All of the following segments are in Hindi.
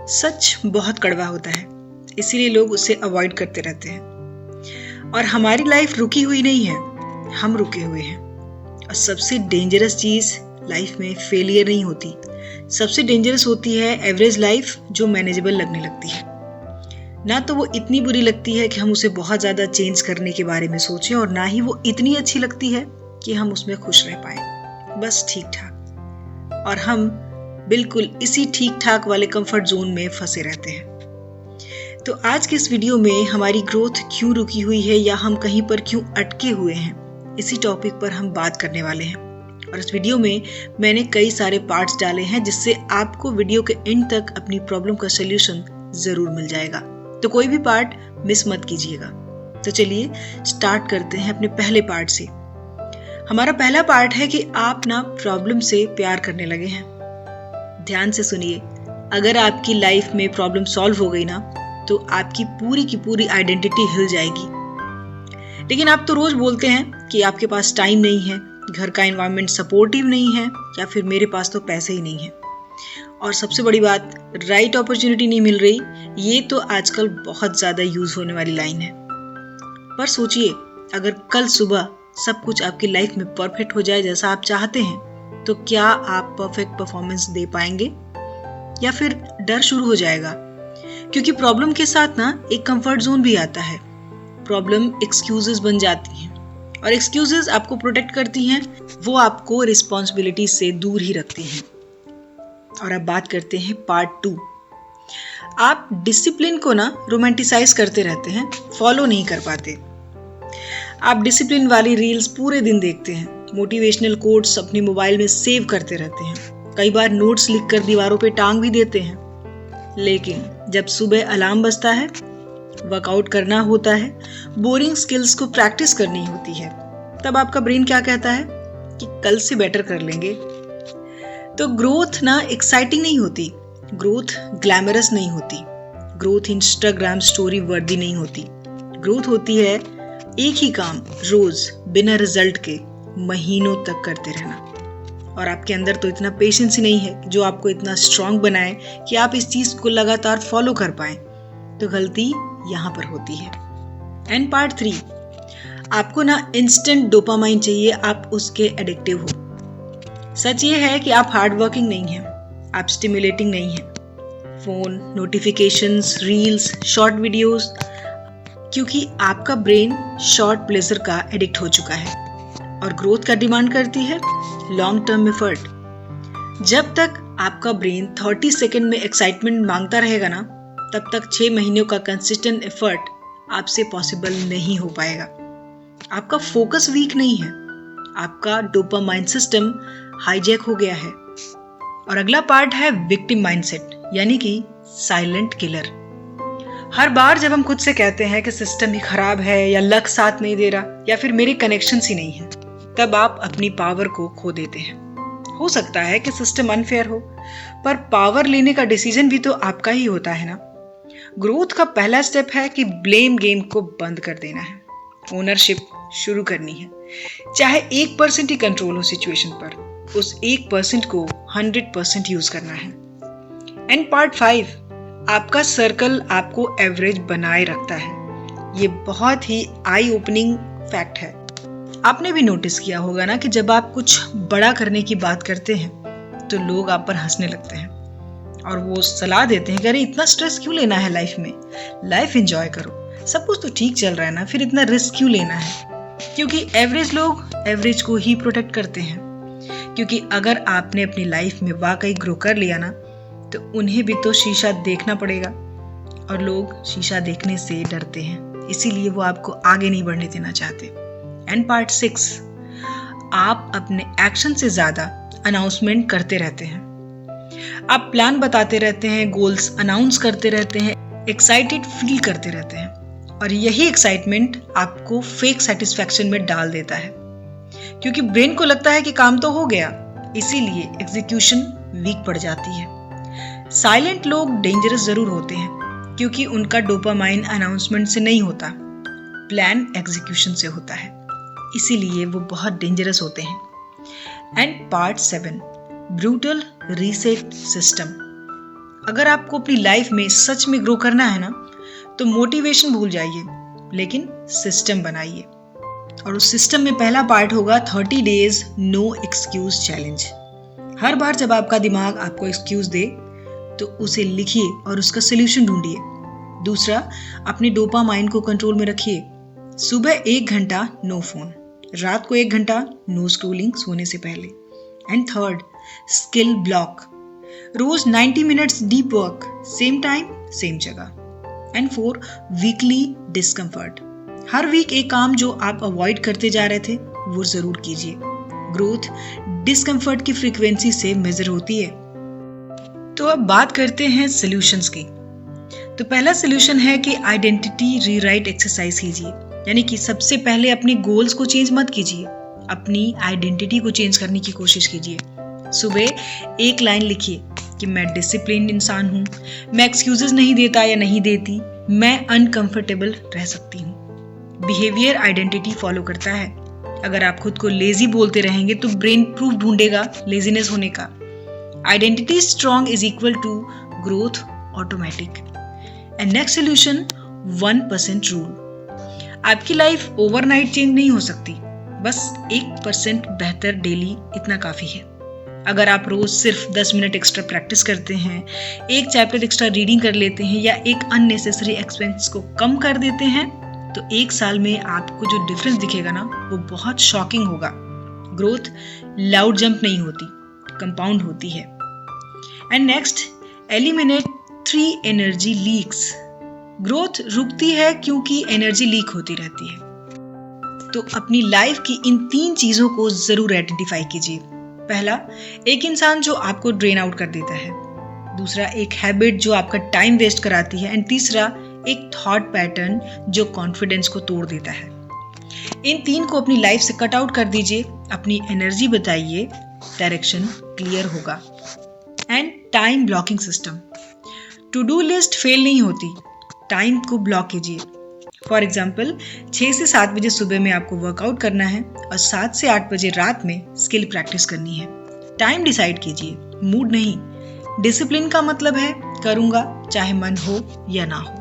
सच बहुत कड़वा होता है, इसीलिए लोग उसे अवॉइड करते रहते हैं। और हमारी लाइफ रुकी हुई नहीं है, हम रुके हुए हैं। और सबसे डेंजरस चीज लाइफ में फेलियर नहीं होती, सबसे डेंजरस होती है एवरेज लाइफ जो मैनेजेबल लगने लगती है। ना तो वो इतनी बुरी लगती है कि हम उसे बहुत ज्यादा चेंज करने के बारे में सोचें, और ना ही वो इतनी अच्छी लगती है कि हम उसमें खुश रह पाए, बस ठीक ठाक। और हम बिल्कुल इसी ठीक ठाक वाले कंफर्ट जोन में फंसे रहते हैं। तो आज के इस वीडियो में हमारी ग्रोथ क्यों रुकी हुई है या हम कहीं पर क्यों अटके हुए हैं, इसी टॉपिक पर हम बात करने वाले हैं। और इस वीडियो में मैंने कई सारे पार्ट्स डाले हैं जिससे आपको वीडियो के एंड तक अपनी प्रॉब्लम का सलूशन जरूर मिल जाएगा। तो कोई भी पार्ट मिस मत कीजिएगा। तो चलिए स्टार्ट करते हैं अपने पहले पार्ट से। हमारा पहला पार्ट है कि आप ना प्रॉब्लम से प्यार करने लगे हैं। ध्यान से सुनिए, अगर आपकी लाइफ में प्रॉब्लम सॉल्व हो गई ना, तो आपकी पूरी की पूरी आइडेंटिटी हिल जाएगी। लेकिन आप तो रोज बोलते हैं कि आपके पास टाइम नहीं है, घर का एनवायरनमेंट सपोर्टिव नहीं है, या फिर मेरे पास तो पैसे ही नहीं है। और सबसे बड़ी बात, राइट अपॉर्चुनिटी नहीं मिल रही। ये तो आजकल बहुत ज्यादा यूज होने वाली लाइन है। पर सोचिए, अगर कल सुबह सब कुछ आपकी लाइफ में परफेक्ट हो जाए जैसा आप चाहते हैं, तो क्या आप परफेक्ट परफॉर्मेंस दे पाएंगे या फिर डर शुरू हो जाएगा? क्योंकि प्रॉब्लम के साथ ना एक कंफर्ट जोन भी आता है। प्रॉब्लम एक्सक्यूजेस बन जाती हैं, और एक्सक्यूजेस आपको प्रोटेक्ट करती हैं, वो आपको रिस्पॉन्सिबिलिटी से दूर ही रखती हैं। और अब बात करते हैं पार्ट 2। आप डिसिप्लिन को ना रोमांटिसाइज करते रहते हैं, फॉलो नहीं कर पाते। आप डिसिप्लिन वाली रील्स पूरे दिन देखते हैं, मोटिवेशनल कोट्स अपने मोबाइल में सेव करते रहते हैं, कई बार नोट्स लिखकर दीवारों पे टांग भी देते हैं। लेकिन जब सुबह अलार्म बजता है, वर्कआउट करना होता है, बोरिंग स्किल्स को प्रैक्टिस करनी होती है, तब आपका ब्रेन क्या कहता है कि कल से बेटर कर लेंगे। तो ग्रोथ ना एक्साइटिंग नहीं होती, ग्रोथ ग्लैमरस नहीं होती, ग्रोथ इंस्टाग्राम स्टोरी वर्दी नहीं होती। ग्रोथ होती है एक ही काम रोज बिना रिजल्ट के महीनों तक करते रहना। और आपके अंदर तो इतना पेशेंस ही नहीं है जो आपको इतना स्ट्रांग बनाए कि आप इस चीज को लगातार फॉलो कर पाए। तो गलती यहाँ पर होती है। एंड पार्ट 3, आपको ना इंस्टेंट डोपामाइन चाहिए, आप उसके एडिक्टिव हो। सच ये है कि आप हार्ड वर्किंग नहीं हैं, आप स्टिमुलेटिंग नहीं हैं। Phone, notifications, reels, short videos, क्योंकि आपका ब्रेन शॉर्ट प्लेजर का एडिक्ट हो चुका है। और ग्रोथ का डिमांड करती है लॉन्ग टर्म एफर्ट। जब तक आपका ब्रेन 30 सेकंड में एक्साइटमेंट मांगता रहेगा ना, तब तक 6 महीनों का कंसिस्टेंट एफर्ट आपसे पॉसिबल नहीं हो पाएगा। आपका फोकस वीक नहीं है, आपका डोपामाइन सिस्टम हाईजैक हो गया है। और अगला पार्ट है विक्टिम माइंडसेट, यानी कि साइलेंट किलर। हर बार जब हम खुद से कहते हैं कि सिस्टम ही खराब है, या लक साथ नहीं दे रहा, या फिर मेरे कनेक्शंस ही नहीं है, तब आप अपनी पावर को खो देते हैं। हो सकता है कि सिस्टम अनफेयर हो, पर पावर लेने का डिसीजन भी तो आपका ही होता है ना। ग्रोथ का पहला स्टेप है कि ब्लेम गेम को बंद कर देना है, ओनरशिप शुरू करनी है। चाहे 1% ही कंट्रोल हो सिचुएशन पर, उस 1% को 100% यूज करना है। एंड पार्ट 5, आपका सर्कल आपको एवरेज बनाए रखता है। ये बहुत ही आई ओपनिंग फैक्ट है। आपने भी नोटिस किया होगा ना कि जब आप कुछ बड़ा करने की बात करते हैं तो लोग आप पर हंसने लगते हैं, और वो सलाह देते हैं कि अरे इतना स्ट्रेस क्यों लेना है लाइफ में, लाइफ एंजॉय करो, सब कुछ तो ठीक चल रहा है ना, फिर इतना रिस्क क्यों लेना है। क्योंकि एवरेज लोग एवरेज को ही प्रोटेक्ट करते हैं। क्योंकि अगर आपने अपनी लाइफ में वाकई ग्रो कर लिया ना, तो उन्हें भी तो शीशा देखना पड़ेगा, और लोग शीशा देखने से डरते हैं, इसीलिए वो आपको आगे नहीं बढ़ने देना चाहते। एंड पार्ट 6, आप अपने एक्शन से ज्यादा अनाउंसमेंट करते रहते हैं। आप प्लान बताते रहते हैं, गोल्स अनाउंस करते रहते हैं, एक्साइटेड फील करते रहते हैं, और यही एक्साइटमेंट आपको फेक सेटिस्फैक्शन में डाल देता है। क्योंकि ब्रेन को लगता है कि काम तो हो गया, इसीलिए एग्जीक्यूशन वीक पड़ जाती है। साइलेंट लोग डेंजरस जरूर होते हैं, क्योंकि उनका डोपामाइन अनाउंसमेंट से नहीं होता, प्लान एग्जीक्यूशन से होता है, इसीलिए वो बहुत डेंजरस होते हैं। And part 7, brutal reset system. अगर आपको अपनी लाइफ में सच में ग्रो करना है ना, तो मोटिवेशन भूल जाइए, लेकिन सिस्टम बनाइए। और उस सिस्टम में पहला पार्ट होगा 30 डेज नो एक्सक्यूज चैलेंज। हर बार जब आपका दिमाग आपको एक्सक्यूज दे तो उसे लिखिए और उसका सोल्यूशन ढूंढिए। दूसरा, अपने डोपामाइन को कंट्रोल में रखिए। सुबह 1 घंटा नो फोन, रात को 1 घंटा नो स्क्रोलिंग सोने से पहले। एंड थर्ड, स्किल ब्लॉक, रोज 90 minutes deep work, same time same जगह। एंड 4, वीकली डिस्कम्फर्ट, हर वीक एक काम जो आप अवॉइड करते जा रहे थे वो जरूर कीजिए। ग्रोथ डिस्कम्फर्ट की फ्रीक्वेंसी से मेजर होती है। तो अब बात करते हैं सॉल्यूशंस की। तो पहला सॉल्यूशन है कि आइडेंटिटी रीराइट एक्सरसाइज कीजिए। यानी कि सबसे पहले अपने गोल्स को चेंज मत कीजिए, अपनी आइडेंटिटी को चेंज करने की कोशिश कीजिए। सुबह एक लाइन लिखिए कि मैं डिसिप्लिन इंसान हूँ, मैं एक्सक्यूजेस नहीं देता या नहीं देती, मैं अनकंफर्टेबल रह सकती हूँ। बिहेवियर आइडेंटिटी फॉलो करता है। अगर आप खुद को लेजी बोलते रहेंगे तो ब्रेन प्रूफ ढूंढेगा लेजीनेस होने का। Identity strong is equal to growth automatic. And next solution, 1% rule. आपकी लाइफ ओवरनाइट चेंज नहीं हो सकती, बस 1% बेहतर डेली इतना काफी है। अगर आप रोज सिर्फ 10 मिनट एक्स्ट्रा प्रैक्टिस करते हैं, एक चैप्टर एक्स्ट्रा रीडिंग कर लेते हैं या एक अननेसेसरी एक्सपेंस को कम कर देते हैं, तो 1 साल में आपको जो डिफरेंस दिखेगा ना, वो बहुत शॉकिंग होगा। ग्रोथ लाउड जंप नहीं होती, कंपाउंड होती है। And next, eliminate 3 energy leaks. Growth रुकती है क्योंकि एनर्जी लीक होती रहती है। तो अपनी लाइफ की इन 3 चीजों को जरूर आइडेंटिफाई कीजिए। पहला, एक इंसान जो आपको ड्रेन आउट कर देता है। दूसरा, एक हैबिट जो आपका टाइम वेस्ट कराती है। एंड तीसरा, एक थॉट पैटर्न जो कॉन्फिडेंस को तोड़ देता है। इन 3 को अपनी लाइफ से कट आउट कर दीजिए, अपनी एनर्जी बताइए, डायरेक्शन क्लियर होगा। And time blocking system, to do list fail नहीं होती, टाइम को ब्लॉक कीजिए। फॉर एग्जाम्पल, 6 से 7 बजे सुबह में आपको वर्कआउट करना है और 7 से 8 बजे रात में स्किल प्रैक्टिस करनी है। टाइम डिसाइड कीजिए, मूड नहीं। डिसिप्लिन का मतलब है करूंगा चाहे मन हो या ना हो।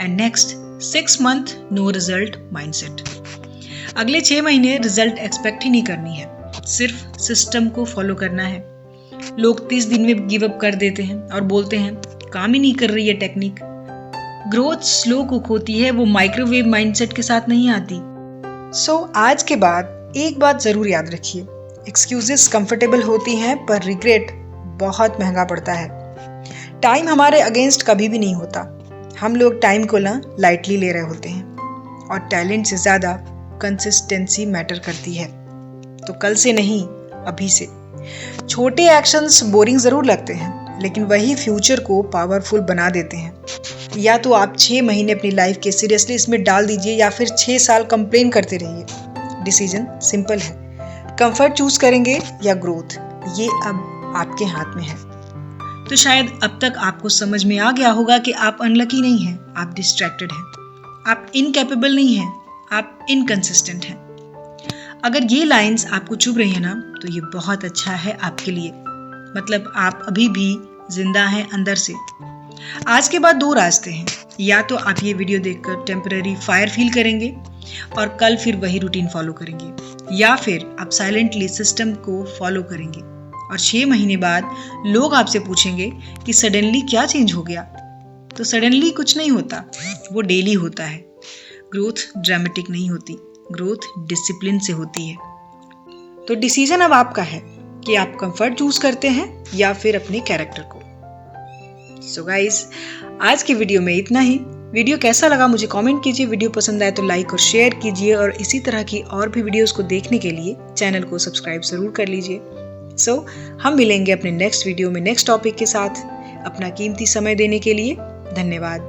And next, 6 month no result mindset. अगले 6 महीने रिजल्ट एक्सपेक्ट ही नहीं करनी है, सिर्फ सिस्टम को फॉलो करना है। लोग 30 दिन में गिव अप कर देते हैं और बोलते हैं काम ही नहीं कर रही है टेक्निक। ग्रोथ स्लो कुक होती है, वो माइक्रोवेव माइंडसेट के साथ नहीं आती। सो आज के बाद एक बात जरूर याद रखिए, एक्सक्यूजेस कंफर्टेबल होती हैं पर रिग्रेट बहुत महंगा पड़ता है। टाइम हमारे अगेंस्ट कभी भी नहीं होता, हम लोग टाइम को ना लाइटली ले रहे होते हैं। और टैलेंट से ज्यादा कंसिस्टेंसी मैटर करती है। तो कल से नहीं, अभी से। छोटे एक्शंस बोरिंग जरूर लगते हैं, लेकिन वही फ्यूचर को पावरफुल बना देते हैं। या तो आप 6 महीने अपनी लाइफ के सीरियसली इसमें डाल दीजिए या फिर 6 साल कंप्लेन करते रहिए। डिसीजन सिंपल है, कंफर्ट चूज करेंगे या ग्रोथ, ये अब आपके हाथ में है। तो शायद अब तक आपको समझ में आ गया होगा कि आप अनलकी नहीं हैं, आप डिस्ट्रैक्टेड हैं, आप इनकैपेबल नहीं हैं, आप इनकंसिस्टेंट हैं। अगर ये लाइंस आपको चुभ रही है ना, तो ये बहुत अच्छा है आपके लिए। मतलब आप अभी भी जिंदा हैं अंदर से। आज के बाद 2 रास्ते हैं, या तो आप ये वीडियो देखकर टेम्पररी फायर फील करेंगे और कल फिर वही रूटीन फॉलो करेंगे, या फिर आप साइलेंटली सिस्टम को फॉलो करेंगे और 6 महीने बाद लोग आपसे पूछेंगे कि सडनली क्या चेंज हो गया। तो सडनली कुछ नहीं होता, वो डेली होता है। ग्रोथ ड्रामेटिक नहीं होती, ग्रोथ डिसिप्लिन से होती है। तो डिसीजन अब आपका है कि आप कंफर्ट चूज करते हैं या फिर अपने कैरेक्टर को। सो गाइस, आज की वीडियो में इतना ही। वीडियो कैसा लगा मुझे कमेंट कीजिए, वीडियो पसंद आए तो लाइक और शेयर कीजिए, और इसी तरह की और भी वीडियोस को देखने के लिए चैनल को सब्सक्राइब जरूर कर लीजिए। सो हम मिलेंगे अपने नेक्स्ट वीडियो में नेक्स्ट टॉपिक के साथ। अपना कीमती समय देने के लिए धन्यवाद।